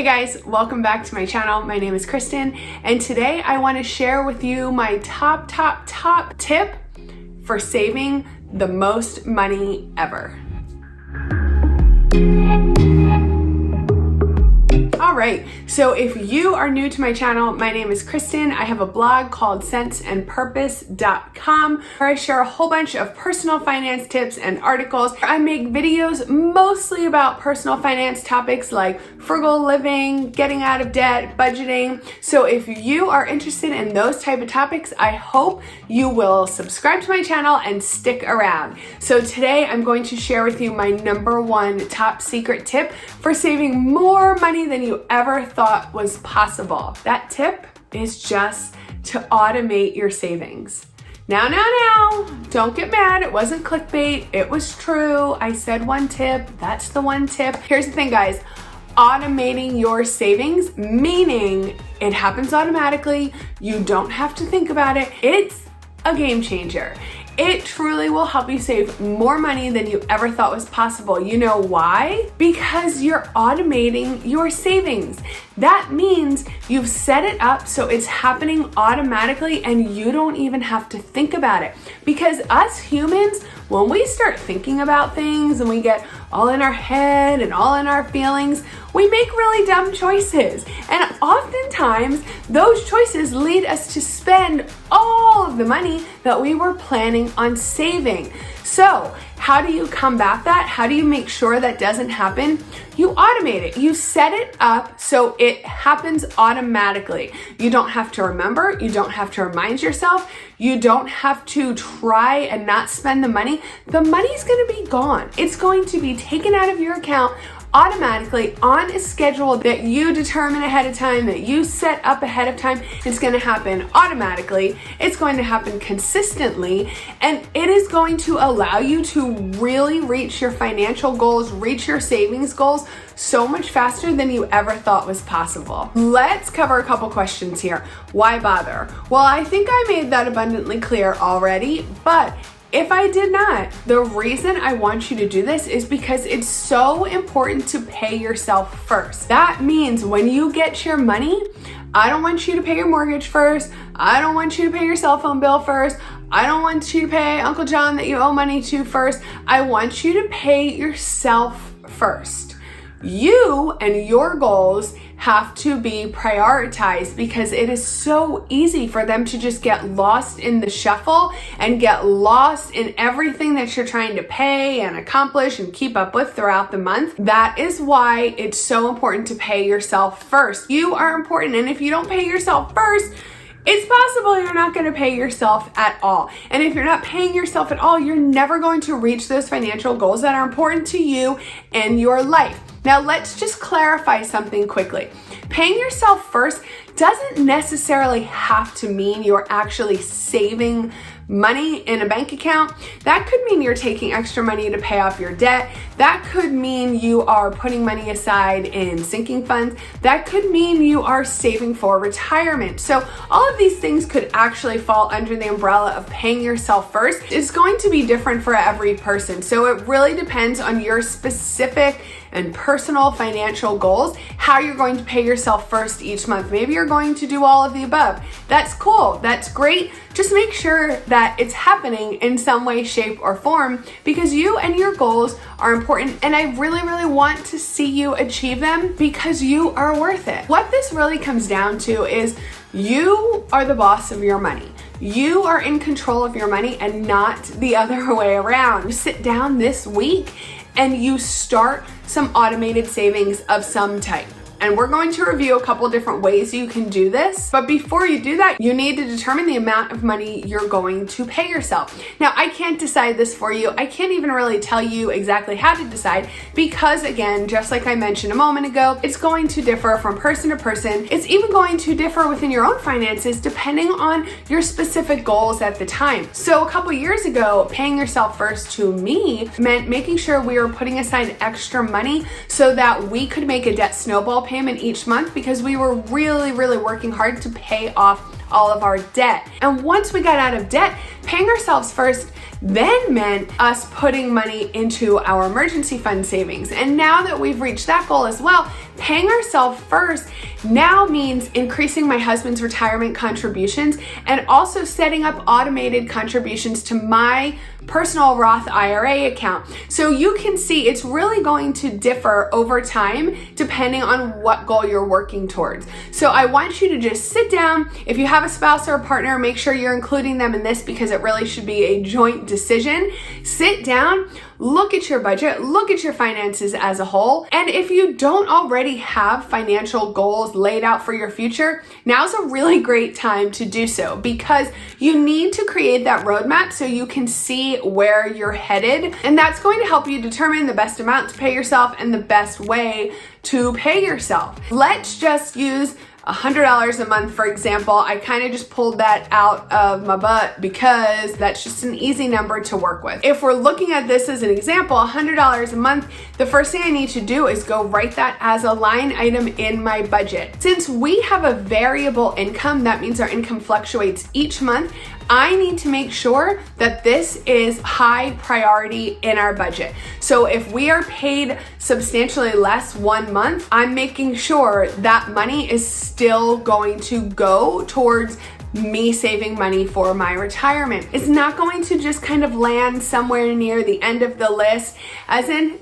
Hey guys, welcome back to my channel. My name is Kristin, and today I want to share with you my top tip for saving the most money ever. All right, so if you are new to my channel, my name is Kristin. I have a blog called senseandpurpose.com where I share a whole bunch of personal finance tips and articles. I make videos mostly about personal finance topics like frugal living, getting out of debt, budgeting. So if you are interested in those type of topics, I hope you will subscribe to my channel and stick around. So today I'm going to share with you my #1 top secret tip for saving more money than you ever thought was possible. That tip is just to automate your savings. Now, don't get mad. It wasn't clickbait. It was true. I said one tip. That's the one tip. Here's the thing, guys. Automating your savings, meaning it happens automatically. You don't have to think about it. It's a game changer. It truly will help you save more money than you ever thought was possible. You know why? Because you're automating your savings. That means you've set it up so it's happening automatically and you don't even have to think about it. Because us humans, when we start thinking about things and we get all in our head and all in our feelings, we make really dumb choices. And oftentimes, those choices lead us to spend all of the money that we were planning on saving. So, how do you combat that? How do you make sure that doesn't happen? You automate it. You set it up so it happens automatically. You don't have to remember. You don't have to remind yourself. You don't have to try and not spend the money. The money's going to be gone. It's going to be taken out of your account automatically on a schedule that you determine ahead of time, that you set up ahead of time. It's going to happen automatically. It's going to happen consistently, and it is going to allow you to really reach your financial goals, reach your savings goals so much faster than you ever thought was possible. Let's cover a couple questions here. Why bother? Well, I think I made that abundantly clear already, but if I did not, the reason I want you to do this is because it's so important to pay yourself first. That means when you get your money, I don't want you to pay your mortgage first. I don't want you to pay your cell phone bill first. I don't want you to pay Uncle John that you owe money to first. I want you to pay yourself first. You and your goals have to be prioritized because it is so easy for them to just get lost in the shuffle and get lost in everything that you're trying to pay and accomplish and keep up with throughout the month. That is why it's so important to pay yourself first. You are important, and if you don't pay yourself first, it's possible you're not going to pay yourself at all. And if you're not paying yourself at all, you're never going to reach those financial goals that are important to you in your life. Now, let's just clarify something quickly. Paying yourself first doesn't necessarily have to mean you're actually saving money in a bank account. That could mean you're taking extra money to pay off your debt. That could mean you are putting money aside in sinking funds. That could mean you are saving for retirement. So all of these things could actually fall under the umbrella of paying yourself first. It's going to be different for every person. So it really depends on your specific and personal financial goals, how you're going to pay yourself first each month. Maybe you're going to do all of the above. That's cool. That's great. Just make sure that it's happening in some way, shape, or form because you and your goals are important, and I really want to see you achieve them because you are worth it. What this really comes down to is you are the boss of your money. You are in control of your money and not the other way around. You sit down this week and you start some automated savings of some type. And we're going to review a couple different ways you can do this. But before you do that, you need to determine the amount of money you're going to pay yourself. Now, I can't decide this for you. I can't even really tell you exactly how to decide because, again, just like I mentioned a moment ago, it's going to differ from person to person. It's even going to differ within your own finances depending on your specific goals at the time. So a couple years ago, paying yourself first to me meant making sure we were putting aside extra money so that we could make a debt snowball payment each month because we were really working hard to pay off all of our debt. And once we got out of debt, paying ourselves first then meant us putting money into our emergency fund savings. And now that we've reached that goal as well, paying ourselves first now means increasing my husband's retirement contributions and also setting up automated contributions to my personal Roth IRA account. So you can see it's really going to differ over time depending on what goal you're working towards. So I want you to just sit down. If you have a spouse or a partner, make sure you're including them in this because it really should be a joint decision. Sit down, look at your budget, look at your finances as a whole. And if you don't already have financial goals laid out for your future, now's a really great time to do so because you need to create that roadmap so you can see where you're headed. And that's going to help you determine the best amount to pay yourself and the best way to pay yourself. Let's just use $100 a month, for example. I kind of just pulled that out of my butt because that's just an easy number to work with. If we're looking at this as an example, $100 a month, the first thing I need to do is go write that as a line item in my budget. Since we have a variable income, that means our income fluctuates each month. I need to make sure that this is high priority in our budget. So if we are paid substantially less one month, I'm making sure that money is still going to go towards me saving money for my retirement. It's not going to just kind of land somewhere near the end of the list as in,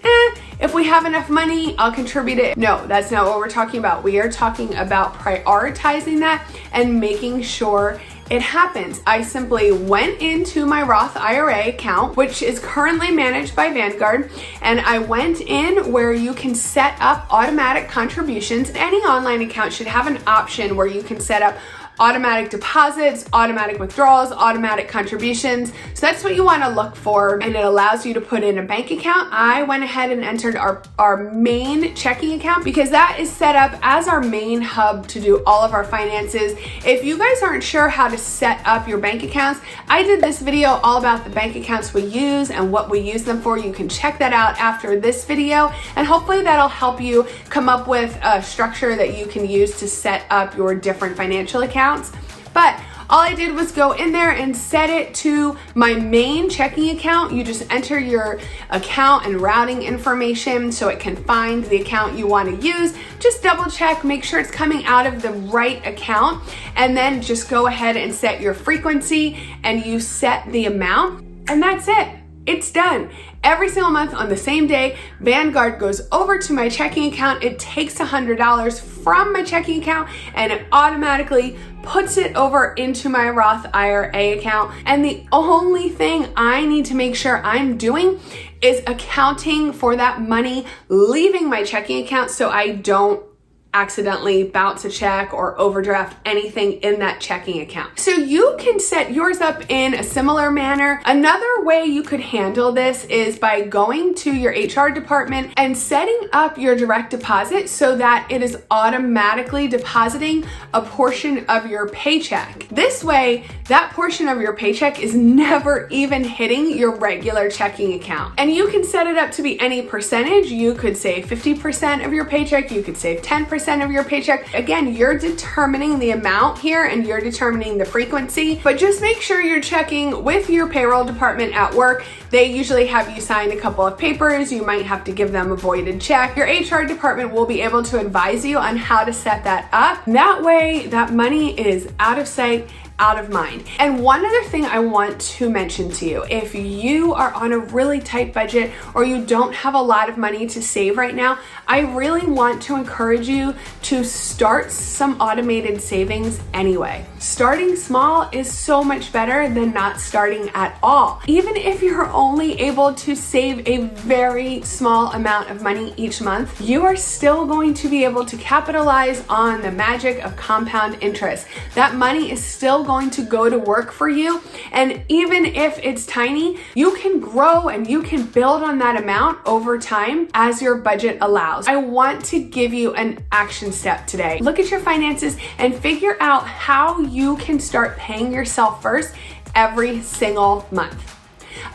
if we have enough money, I'll contribute it. No, that's not what we're talking about. We are talking about prioritizing that and making sure it happens. I simply went into my Roth IRA account, which is currently managed by Vanguard, and I went in where you can set up automatic contributions. Any online account should have an option where you can set up automatic deposits, automatic withdrawals, automatic contributions. So that's what you want to look for, and it allows you to put in a bank account. I went ahead and entered our main checking account because that is set up as our main hub to do all of our finances. If you guys aren't sure how to set up your bank accounts, I did this video all about the bank accounts we use and what we use them for. You can check that out after this video, and hopefully that'll help you come up with a structure that you can use to set up your different financial accounts. But all I did was go in there and set it to my main checking account. You just enter your account and routing information so it can find the account you want to use. Just double check, make sure it's coming out of the right account, and then just go ahead and set your frequency and you set the amount, and that's it. It's done. Every single month on the same day, Vanguard goes over to my checking account. It takes $100 from my checking account and it automatically puts it over into my Roth IRA account. And the only thing I need to make sure I'm doing is accounting for that money leaving my checking account so I don't accidentally bounce a check or overdraft anything in that checking account. So you can set yours up in a similar manner. Another way you could handle this is by going to your HR department and setting up your direct deposit so that it is automatically depositing a portion of your paycheck. This way, that portion of your paycheck is never even hitting your regular checking account. And you can set it up to be any percentage. You could say 50% of your paycheck, you could save 10% of your paycheck. Again, you're determining the amount here and you're determining the frequency, but just make sure you're checking with your payroll department at work. They usually have you sign a couple of papers. You might have to give them a voided check. Your HR department will be able to advise you on how to set that up. That way, that money is out of sight, out of mind. And one other thing I want to mention to you, if you are on a really tight budget or you don't have a lot of money to save right now, I really want to encourage you to start some automated savings anyway. Starting small is so much better than not starting at all. Even if you're only able to save a very small amount of money each month, you are still going to be able to capitalize on the magic of compound interest. That money is still going to go to work for you, and even if it's tiny, you can grow and you can build on that amount over time as your budget allows. I want to give you an action step today. Look at your finances and figure out how you can start paying yourself first every single month.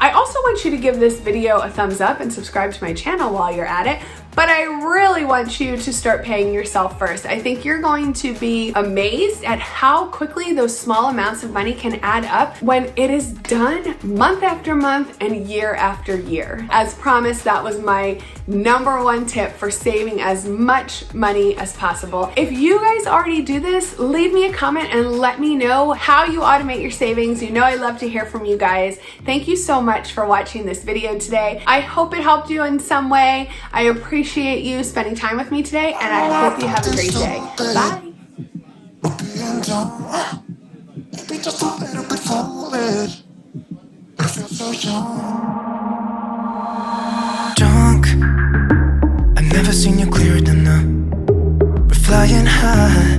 I also want you to give this video a thumbs up and subscribe to my channel while you're at it. But I really want you to start paying yourself first. I think you're going to be amazed at how quickly those small amounts of money can add up when it is done month after month and year after year. As promised, that was my #1 tip for saving as much money as possible. If you guys already do this, leave me a comment and let me know how you automate your savings. You know I love to hear from you guys. Thank you so much for watching this video today. I hope it helped you in some way. I appreciate you spending time with me today, and I hope you have a great day. Bye. Drunk, I've never seen you clearer than now. We're flying high,